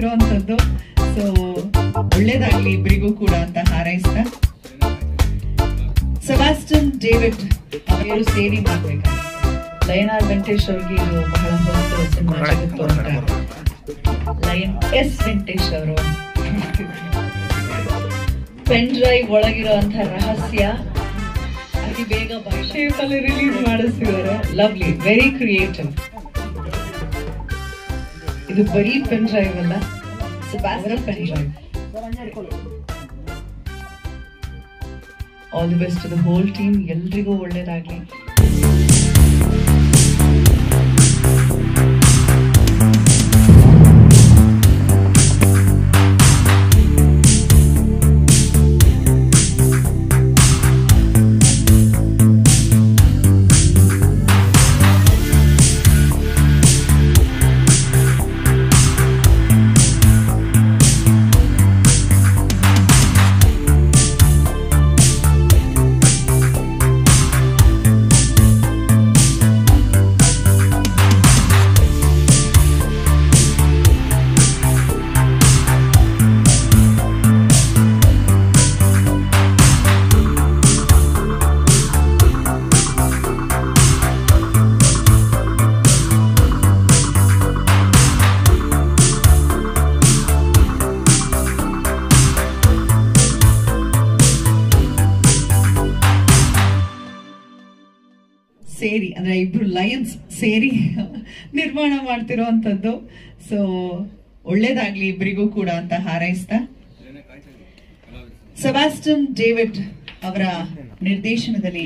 ಮಾಡ್ತಿರೋಂಥದ್ದು. So ಒಳ್ಳೇದಾಗ್ಲಿ ಇಬ್ಬರಿಗೂ ಕೂಡ ಅಂತ ಹಾರೈಸ್ತಾ ಸೆಬಾಸ್ಟಿಯನ್ ಡೇವಿಡ್ ಅವರು ಸೇರಿ ಮಾಡ್ಬೇಕು. ಲಯನಾರ್ ವೆಂಕಟೇಶ್ ಅವ್ರಿಗೆ ಇದು ಬಹಳ ಹೊತ್ತು ಸಿನಿಮಾ ಸಿಗುತ್ತೋ ಅಂತ ಲಯನ್ ಎಸ್ ವೆಂಕಟೇಶ್ ಅವರು ಪೆನ್ ಡ್ರೈವ್ ಒಳಗಿರುವಂತ ರಹಸ್ಯ ಅತಿ ಬೇಗ ಭಾಷೆಯಲ್ಲಿ ರಿಲೀಸ್ ಮಾಡಿಸಿದ್ದಾರೆ. Lovely, very creative. ಇದು ಬರೀ ಪೆನ್ ಡ್ರೈವ್ ಅಲ್ಲ, Sebastian pen drive. All the best to the whole team. ಎಲ್ರಿಗೂ ಒಳ್ಳೇದಾಗ್ಲಿ. ಸೇರಿ ಅಂದ್ರೆ ಇಬ್ರು ಲಯನ್ಸ್ ಸೇರಿ ನಿರ್ಮಾಣ ಮಾಡ್ತಿರೋಂಥದ್ದು. ಸೊ ಒಳ್ಳೇದಾಗ್ಲಿ ಇಬ್ಬರಿಗೂ ಕೂಡ ಅಂತ ಹಾರೈಸ್ತಾ ಸೆಬಾಸ್ಟಿಯನ್ ಡೇವಿಡ್ ಅವರ ನಿರ್ದೇಶನದಲ್ಲಿ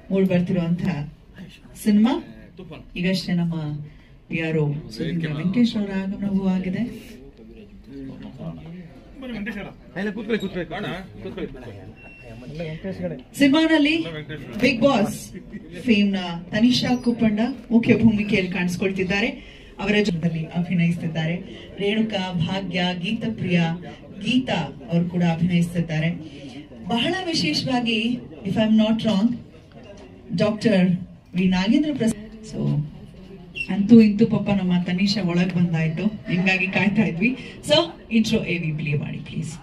ಮೂಡ್ ಬರ್ತಿರುವಂತಹ ಸಿನಿಮಾ ಈಗಷ್ಟೇ ನಮ್ಮ ಯಾರು ವೆಂಕಟೇಶ್ ಅವರ ಆಗಮನವೂ ಆಗಿದೆ. ಸಿನಿಮಾನಲ್ಲಿ ಬಿಗ್ ಬಾಸ್ ಫೇಮ್ ನ ತನಿಷಾ ಕುಪ್ಪಂಡ ಮುಖ್ಯ ಭೂಮಿಕೆಯಲ್ಲಿ ಕಾಣಿಸಿಕೊಳ್ತಿದ್ದಾರೆ. ಅವರ ಜೊತೆಯಲ್ಲಿ ಅಭಿನಯಿಸುತ್ತಿದ್ದಾರೆ. ರೇಣುಕಾ, ಭಾಗ್ಯ, ಗೀತಪ್ರಿಯ, ಗೀತಾ ಅವರು ಕೂಡ ಅಭಿನಯಿಸುತ್ತಿದ್ದಾರೆ. ಬಹಳ ವಿಶೇಷವಾಗಿ if I am not wrong doctor V Nagendra Prasad. So ಅಂತೂ ಇಂತೂ ಪಾಪ ನಮ್ಮ ತನಿಷಾ ಒಳಗ್ ಬಂದಾಯ್ತು, ಹಿಂಗಾಗಿ ಕಾಯ್ತಾ ಇದ್ವಿ. ಸೊ ಇಂಟ್ರೋ ಎವಿ ಪ್ಲೇ ಮಾಡಿ ಪ್ಲೀಸ್.